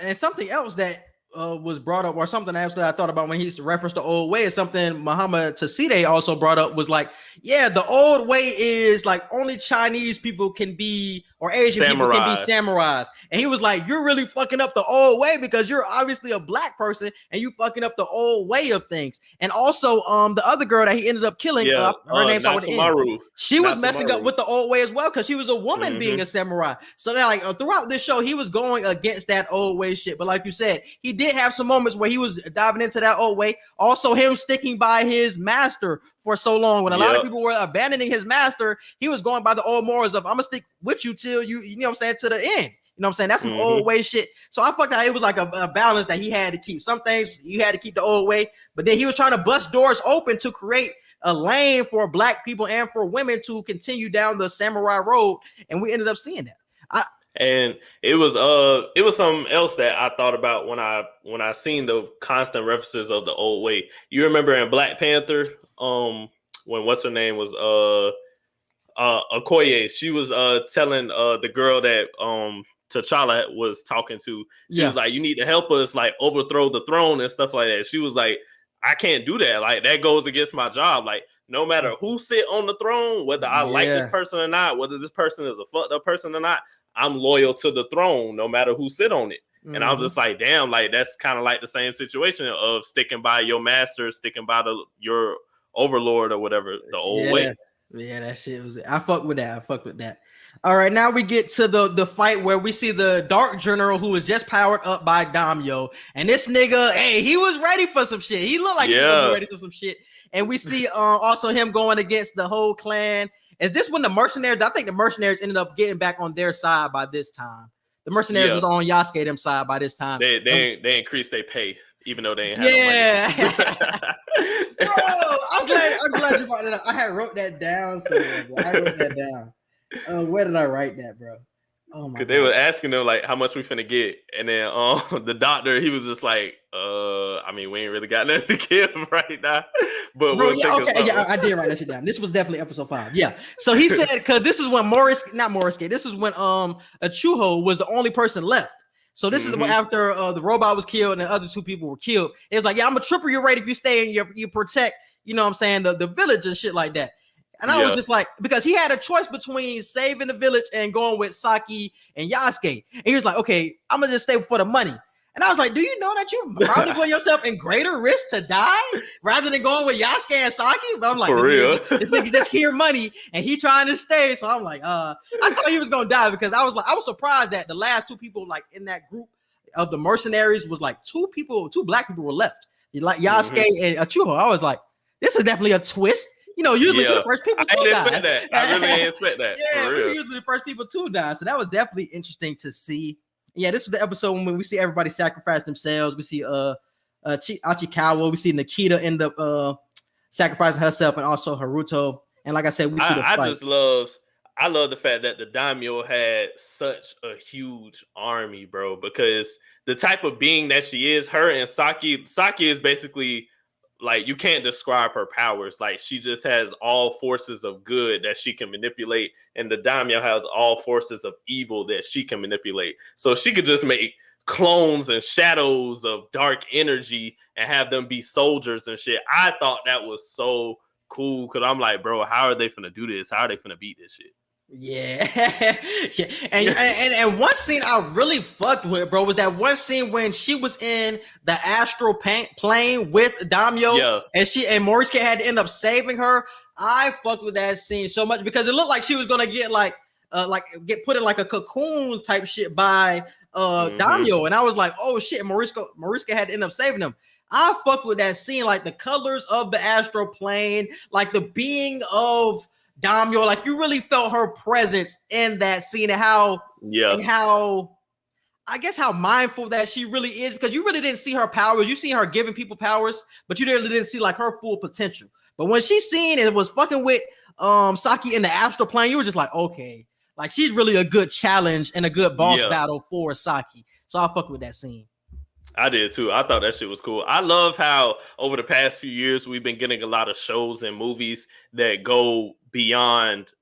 else that was brought up, or something else that I thought about when he referenced the old way, is something Muhammad Tuside also brought up, was like, yeah, the old way is like only Chinese people can be, or Asian people can be samurais. And he was like, you're really fucking up the old way because you're obviously a black person and you fucking up the old way of things. And also the other girl that he ended up killing, her name's Natsumaru. She was messing up with the old way as well because she was a woman being a samurai. So they're like, throughout this show, he was going against that old way shit. But like you said, he did have some moments where he was diving into that old way. Also him sticking by his master for so long. When a lot of people were abandoning his master, he was going by the old morals of, I'm gonna stick with you till you know what I'm saying, to the end. You know what I'm saying? That's some old way shit. So I felt like it was like a balance that he had to keep. Some things you had to keep the old way, but then he was trying to bust doors open to create a lane for black people and for women to continue down the samurai road. And we ended up seeing that. And it was something else that I thought about when I seen the constant references of the old way. You remember in Black Panther, when what's her name was Okoye, she was telling the girl that T'Challa was talking to, she was like, you need to help us like overthrow the throne and stuff like that. She was like, I can't do that. Like that goes against my job. Like no matter who sit on the throne, whether I like this person or not, whether this person is a fucked up person or not, I'm loyal to the throne no matter who sit on it. And I was just like, damn, like that's kind of like the same situation of sticking by your master, sticking by your overlord or whatever, the old way. Yeah, that shit was, I fuck with that. All right, now we get to the fight where we see the Dark General, who was just powered up by Daimyo. And this nigga, hey, he was ready for some shit. He looked like he was ready for some shit. And we see also him going against the whole clan. Is this when the mercenaries, I think the mercenaries ended up getting back on their side by this time. The mercenaries was on Yasuke them side by this time. They increased their pay, even though they ain't had no money. Bro, I'm glad you brought that up. I had wrote that down somewhere, bro. I wrote that down. Where did I write that, bro? Oh my God. They were asking them like how much we finna get, and then the doctor, he was just like, I mean, we ain't really got nothing to give right now, but bro, I did write that shit down. This was definitely episode 5. Yeah. So he said, because this is when this is when Achuho was the only person left. So this is after the robot was killed and the other 2 people were killed. It's like, yeah, I'm gonna triple your rate if you stay and you protect, you know what I'm saying, the village and shit like that. And I was just like, because he had a choice between saving the village and going with Saki and Yasuke. And he was like, okay, I'm gonna just stay for the money. And I was like, do you know that you probably put yourself in greater risk to die rather than going with Yasuke and Saki? But I'm like, For real. This nigga just hear money and he trying to stay. So I'm like, I thought he was gonna die because I was surprised that the last two people like in that group of the mercenaries was like two black people were left. Like Yasuke and Achuho. I was like, this is definitely a twist. You know, usually the first people to die. I didn't expect that. I really didn't expect that. Yeah, for real. Usually the first people to die. So that was definitely interesting to see. Yeah, this was the episode when we see everybody sacrifice themselves. We see Achikawa, we see Nikita end up sacrificing herself, and also Haruto. And like I said, we see the fight. I love the fact that the Daimyo had such a huge army, bro, because the type of being that she is, her and Saki is basically like, you can't describe her powers. Like, she just has all forces of good that she can manipulate, and the Daimyo has all forces of evil that she can manipulate. So she could just make clones and shadows of dark energy and have them be soldiers and shit. I thought that was so cool because I'm like, bro, how are they finna do this? How are they finna beat this shit? Yeah. Yeah. And one scene I really fucked with, bro, was that one scene when she was in the astral plane with Daimyo, and Morisuke had to end up saving her. I fucked with that scene so much because it looked like she was gonna get get put in like a cocoon type shit by Daimyo, and I was like, oh shit, Morisuke had to end up saving him. I fucked with that scene, like the colors of the astral plane, like the being of Daimyo, like you really felt her presence in that scene, and how I guess how mindful that she really is, because you really didn't see her powers. You see her giving people powers, but you really didn't see like her full potential. But when she seen it was fucking with Saki in the astral plane, you were just like, okay, like she's really a good challenge and a good boss battle for Saki. So I fuck with that scene. I did too. I thought that shit was cool. I love how over the past few years we've been getting a lot of shows and movies that go beyond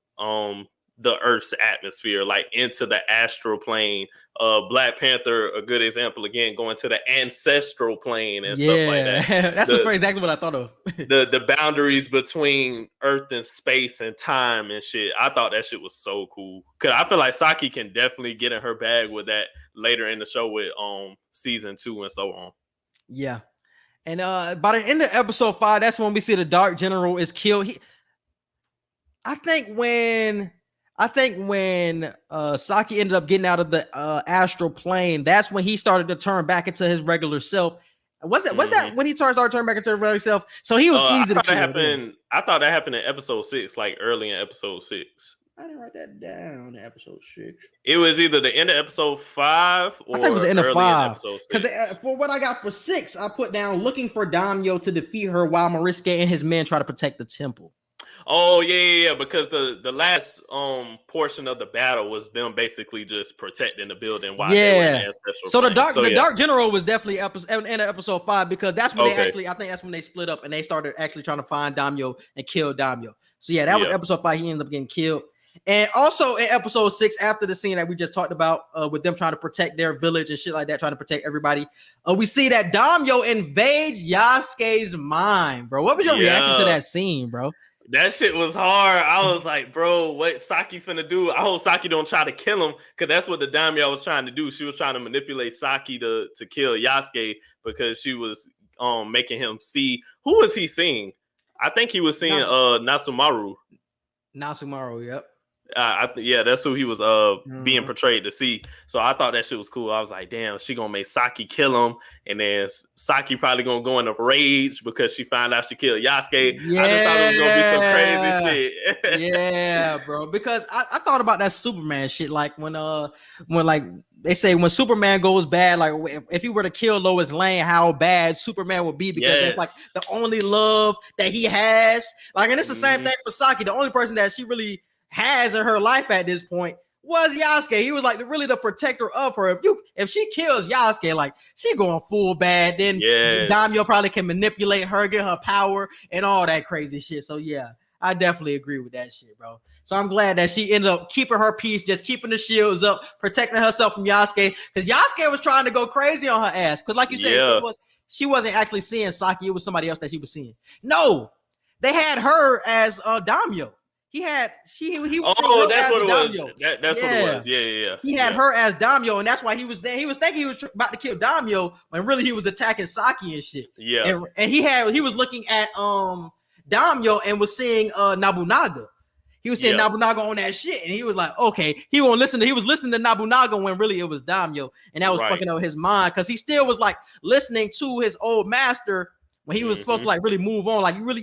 the Earth's atmosphere, like into the astral plane. Black Panther, a good example, again, going to the ancestral plane and stuff like that. That's exactly what I thought of. the boundaries between Earth and space and time and shit. I thought that shit was so cool. Cause I feel like Saki can definitely get in her bag with that later in the show with season 2 and so on. Yeah. And by the end of episode 5, that's when we see the Dark General is killed. I think when Saki ended up getting out of the astral plane, that's when he started to turn back into his regular self. Was that when he started turning back into his regular self? So he was easy to kill. I thought that happened in episode 6, like early in episode 6. I didn't write that down in episode 6. It was either the end of episode 5 or I think it was the end of 5. Because for what I got for 6, I put down looking for Daimyo to defeat her while Morisuke and his men try to protect the temple. Oh yeah, because the last portion of the battle was them basically just protecting the building while they were in the ancestral. So the Dark General was definitely in episode 5, because that's when I think that's when they split up and they started actually trying to find Daimyo and kill Daimyo. So yeah, that was episode 5. He ended up getting killed. And also in episode 6, after the scene that we just talked about with them trying to protect their village and shit like that, trying to protect everybody, we see that Daimyo invades Yasuke's mind, bro. What was your reaction to that scene, bro? That shit was hard. I was like, bro, what Saki finna do? I hope Saki don't try to kill him, because that's what the Daimyo was trying to do. She was trying to manipulate Saki to kill Yasuke, because she was making him see. Who was he seeing? I think he was seeing Nasumaru. Nasumaru, yep. That's who he was being portrayed to see. So I thought that shit was cool. I was like, damn, she gonna make Saki kill him, and then Saki probably gonna go in a rage because she found out she killed Yasuke. Yeah. I just thought it was gonna be some crazy shit. Yeah, bro. Because I thought about that Superman shit, like when like they say when Superman goes bad, like if he were to kill Lois Lane, how bad Superman would be, because it's like the only love that he has. Like, and it's the same thing for Saki. The only person that she really has in her life at this point was Yasuke. He was like really the protector of her. If she kills Yasuke, like she going full bad, then Daimyo probably can manipulate her, get her power and all that crazy shit. So yeah, I definitely agree with that shit, bro. So I'm glad that she ended up keeping her peace, just keeping the shields up, protecting herself from Yasuke, because Yasuke was trying to go crazy on her ass. Because like you said, she wasn't actually seeing Saki. It was somebody else that she was seeing. No, they had her as Daimyo. He was Oh, that's what it was. That's what it was. Yeah. He had her as Daimyo, and that's why he was there. He was thinking he was about to kill Daimyo, when really he was attacking Saki and shit. Yeah. And he was looking at Daimyo and was seeing Nobunaga. He was seeing Nobunaga on that shit, and he was like, okay, he was listening to Nobunaga when really it was Daimyo, and that was fucking up his mind, because he still was like listening to his old master when he was supposed to like really move on. Like he was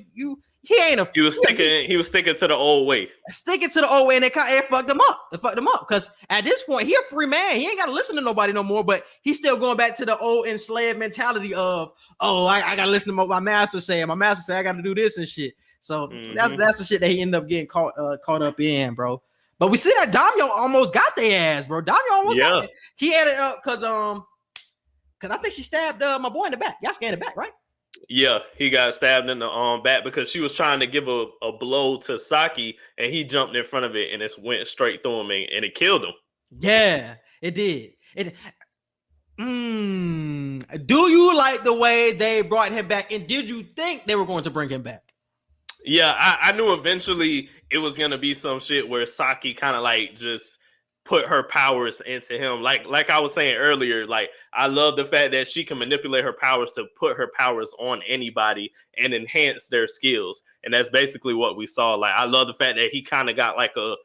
sticking to the old way. Sticking to the old way, and it fucked him up. It fucked him up, because at this point, he a free man. He ain't got to listen to nobody no more, but he's still going back to the old enslaved mentality of, I got to listen to what my master say. My master say I got to do this and shit. So that's the shit that he ended up getting caught up in, bro. But we see that Daimyo almost got their ass, bro. Daimyo almost got it. He added up because I think she stabbed my boy in the back. Yasuke in the back, right? Yeah, he got stabbed in the back because she was trying to give a blow to Saki, and he jumped in front of it, and it went straight through him, and it killed him. Yeah, it did. Do you like the way they brought him back, and did you think they were going to bring him back? Yeah, I knew eventually it was gonna be some shit where Saki kind of like just put her powers into him. Like I was saying earlier, like I love the fact that she can manipulate her powers to put her powers on anybody and enhance their skills. And that's basically what we saw. Like I love the fact that he kind of got like a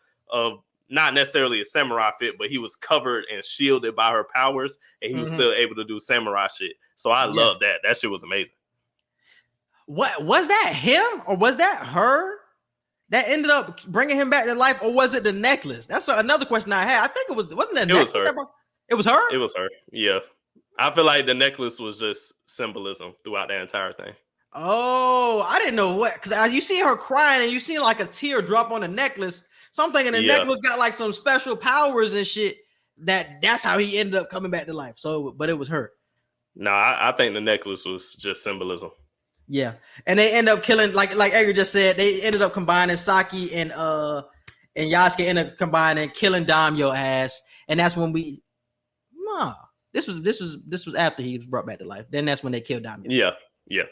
not necessarily a samurai fit, but he was covered and shielded by her powers, and he was still able to do samurai shit. So I love that. That shit was amazing. What was that, him or was that her that ended up bringing him back to life, or was it the necklace? That's another question I had. I think it wasn't the necklace. It was her. It was her. Yeah, I feel like the necklace was just symbolism throughout the entire thing. Oh, I didn't know what, because you see her crying and you see like a tear drop on the necklace. So I'm thinking the necklace got like some special powers and shit. That's how he ended up coming back to life. So, but it was her. No, I think the necklace was just symbolism. Yeah, and they end up killing, like Edgar just said, they ended up combining Saki and Yasuke ended up combining, killing Daimyo ass, and that's when this was after he was brought back to life. Then that's when they killed Daimyo. Yeah.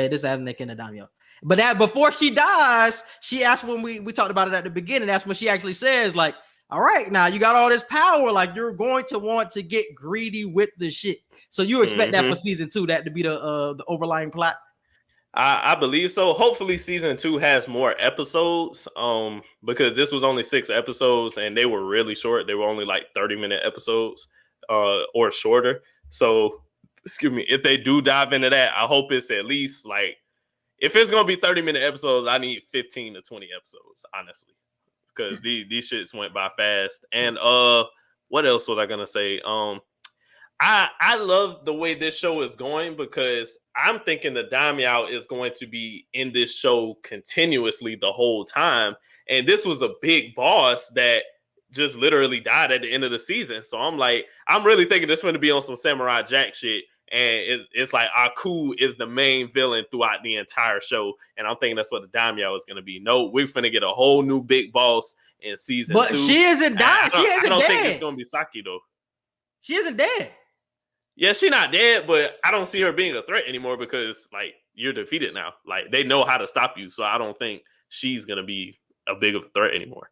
This after they killed Daimyo. But that before she dies, she asked, when we talked about it at the beginning, that's when she actually says, like, all right, now you got all this power, like you're going to want to get greedy with the shit. So you expect that for season 2, that to be the overlying plot. I believe so. Hopefully season 2 has more episodes, because this was only 6 episodes and they were really short. They were only like 30-minute episodes or shorter. So, excuse me, if they do dive into that, I hope it's at least like, if it's going to be 30-minute episodes, I need 15 to 20 episodes, honestly, because these shits went by fast. And what else was I going to say? I love the way this show is going, because I'm thinking the Daimyo is going to be in this show continuously the whole time. And this was a big boss that just literally died at the end of the season. So I'm really thinking this is going to be on some Samurai Jack shit. And it's like Aku is the main villain throughout the entire show. And I'm thinking that's what the Daimyo is going to be. No, we're going to get a whole new big boss in season 2. But she isn't dead. I don't think it's going to be Saki, though. She isn't dead. Yeah, she's not dead, but I don't see her being a threat anymore, because like you're defeated now. Like they know how to stop you, so I don't think she's gonna be a big of a threat anymore.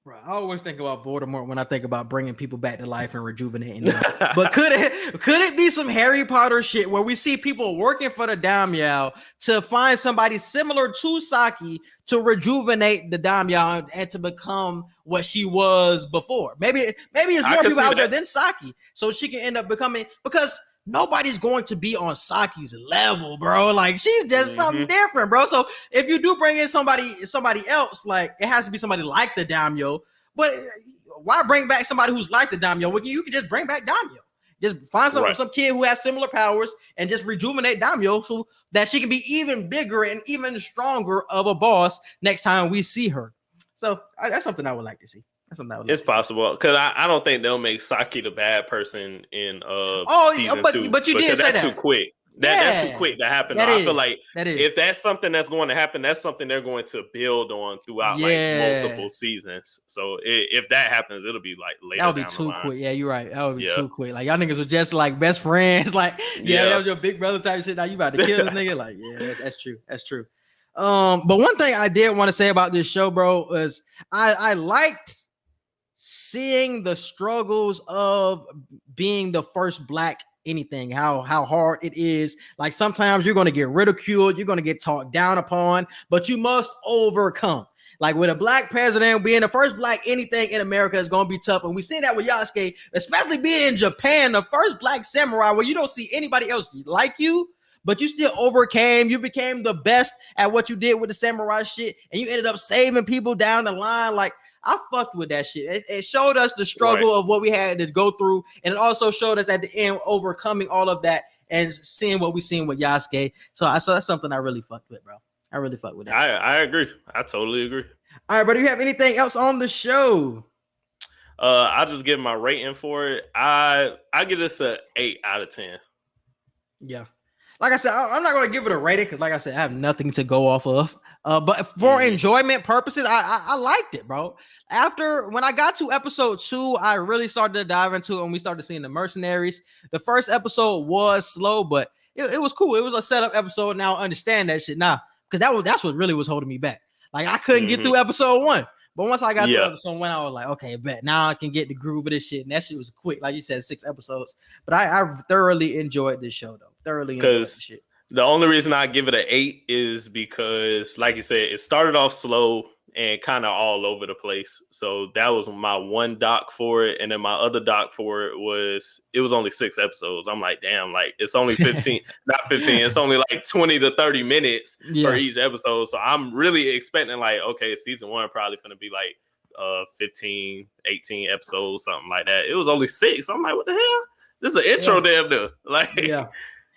Bro, I always think about Voldemort when I think about bringing people back to life and rejuvenating them. But could it be some Harry Potter shit where we see people working for the Daimyo to find somebody similar to Saki to rejuvenate the Daimyo and to become what she was before? Maybe it's more people out there than Saki, so she can end up becoming, because nobody's going to be on Saki's level, bro. Like she's just something different, bro. So if you do bring in somebody else, like it has to be somebody like the Daimyo. But why bring back somebody who's like the Daimyo? You can just bring back Daimyo. Just find some kid who has similar powers and just rejuvenate Daimyo so that she can be even bigger and even stronger of a boss next time we see her. So that's something I would like to see. It's possible, because I don't think they'll make Saki the bad person in season 2. But you did say that's too quick. That's too quick to happen. I feel like if that's something that's going to happen, that's something they're going to build on throughout like multiple seasons. So if that happens, it'll be like later. That would be too quick. Yeah, you're right. That would be too quick. Like y'all niggas were just like best friends. Like that was your big brother type shit. Now you about to kill this nigga. Like that's true. That's true. But one thing I did want to say about this show, bro, is I liked seeing the struggles of being the first black anything, how hard it is. Like sometimes you're going to get ridiculed, you're going to get talked down upon, but you must overcome. Like with a black president, being the first black anything in America is going to be tough. And we see that with Yasuke, especially being in Japan, the first black samurai where you don't see anybody else like you, but you still overcame. You became the best at what you did with the samurai shit, and you ended up saving people down the line. Like, I fucked with that shit. It showed us the struggle of what we had to go through, and it also showed us at the end overcoming all of that and seeing what we seen with Yasuke. So that's something I really fucked with, bro. I really fucked with that. I agree. I totally agree. All right, but do you have anything else on the show? I'll just give my rating for it. I give this a 8 out of 10. Yeah. Like I said, I'm not going to give it a rating because, like I said, I have nothing to go off of. But for enjoyment purposes, I liked it, bro. When I got to episode 2, I really started to dive into it, and we started seeing the mercenaries. The first episode was slow, but it was cool. It was a setup episode. Now I understand that shit now because that's what really was holding me back. Like I couldn't get through episode 1. But once I got to episode 1, I was like, okay, bet now I can get the groove of this shit. And that shit was quick. Like you said, 6 episodes. But I thoroughly enjoyed this show, though. Thoroughly enjoyed this shit. The only reason I give it an 8 is because, like you said, it started off slow and kind of all over the place. So that was my one doc for it. And then my other doc for it was only 6 episodes. I'm like, damn, like it's only 15, not 15. It's only like 20 to 30 minutes for each episode. So I'm really expecting like, okay, season 1 probably going to be like 15, 18 episodes, something like that. It was only 6. I'm like, what the hell? This is an intro damn near. Like, yeah.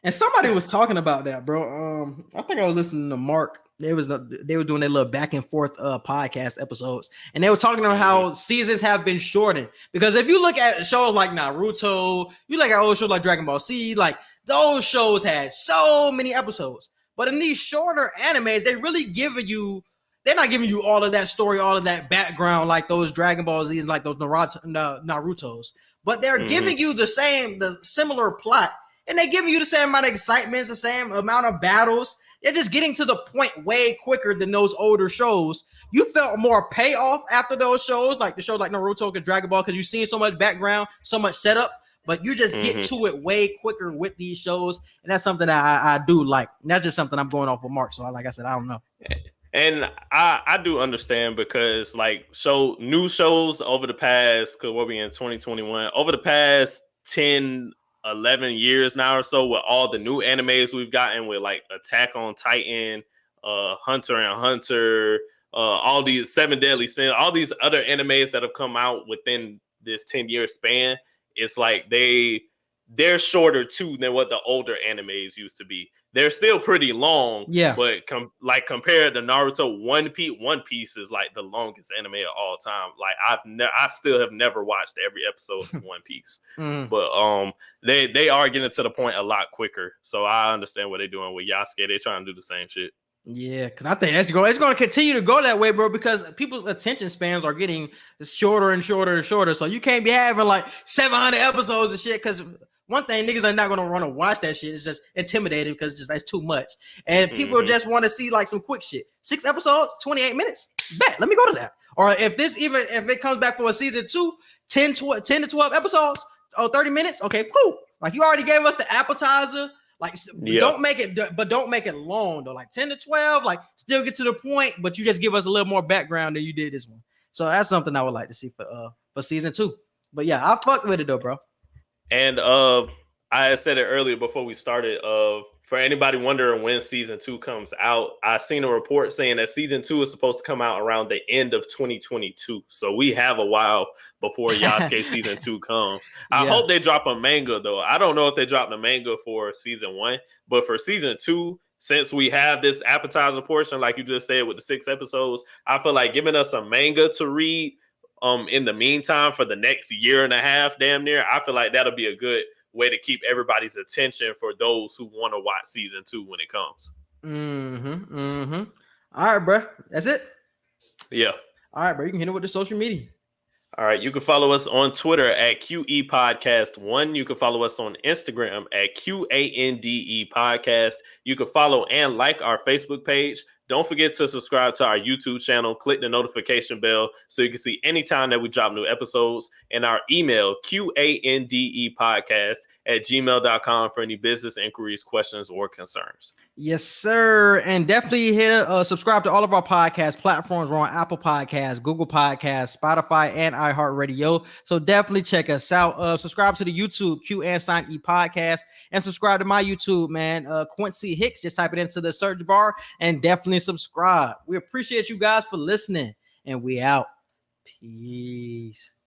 And somebody was talking about that, bro. I think I was listening to Mark. They were doing their little back and forth podcast episodes, and they were talking about how seasons have been shortened. Because if you look at shows like Naruto, you look at old shows like Dragon Ball Z, like those shows had so many episodes. But in these shorter animes, they're not giving you all of that story, all of that background like those Dragon Ball Z's, like those Narutos. But they're giving you the similar plot. And they give you the same amount of excitement, the same amount of battles. They're just getting to the point way quicker than those older shows. You felt more payoff after those shows, like the shows like Naruto and Dragon Ball, because you've seen so much background, so much setup, but you just get to it way quicker with these shows. And that's something that I do like. And that's just something I'm going off of Mark. So like I said, I don't know. And I do understand because like new shows over the past, because we'll be in 2021, over the past 11 years now or so with all the new animes we've gotten with like Attack on Titan, Hunter and Hunter, all these 7 Deadly Sins, all these other animes that have come out within this 10-year span. It's like they're shorter too than what the older animes used to be. They're still pretty long, but compared to Naruto, One Piece is like the longest anime of all time. Like I still have never watched every episode of One Piece, but they are getting to the point a lot quicker. So I understand what they're doing with Yasuke. They're trying to do the same shit. Yeah, because I think it's going to continue to go that way, bro, because people's attention spans are getting shorter and shorter and shorter. So you can't be having like 700 episodes and shit because one thing, niggas are not going to want to watch that shit. It's just intimidating because that's too much. And people just want to see like some quick shit. 6 episodes, 28 minutes. Bet, let me go to that. Or if it comes back for a season 2, 10 to 12 episodes, 30 minutes. Okay, cool. Like you already gave us the appetizer. Like don't make it long though. Like 10 to 12, like still get to the point, but you just give us a little more background than you did this one. So that's something I would like to see for season 2. But yeah, I fucked with it though, bro. And I said it earlier before we started. For anybody wondering when season 2 comes out, I seen a report saying that season 2 is supposed to come out around the end of 2022. So we have a while before Yasuke season 2 comes. I hope they drop a manga though. I don't know if they dropped a manga for season 1, but for season 2, since we have this appetizer portion, like you just said, with the 6 episodes, I feel like giving us a manga to read in the meantime for the next year and a half, damn near, I feel like that'll be a good way to keep everybody's attention for those who want to watch season 2 when it comes. All right, bro. That's it? Yeah. All right, bro. You can hit it with the social media. All right. You can follow us on Twitter at Q&E Podcast 1. You can follow us on Instagram at QANDE Podcast. You can follow and like our Facebook page. Don't forget to subscribe to our YouTube channel. Click the notification bell so you can see anytime that we drop new episodes. And our email, Q&E Podcast @gmail.com for any business inquiries, questions, or concerns. Yes, sir. And definitely hit subscribe to all of our podcast platforms. We're on Apple Podcasts, Google Podcasts, Spotify, and iHeartRadio. So definitely check us out. Subscribe to the YouTube Q&E Podcast, and subscribe to my YouTube, man. Quincy Hicks. Just type it into the search bar and definitely subscribe. We appreciate you guys for listening, and we out. Peace.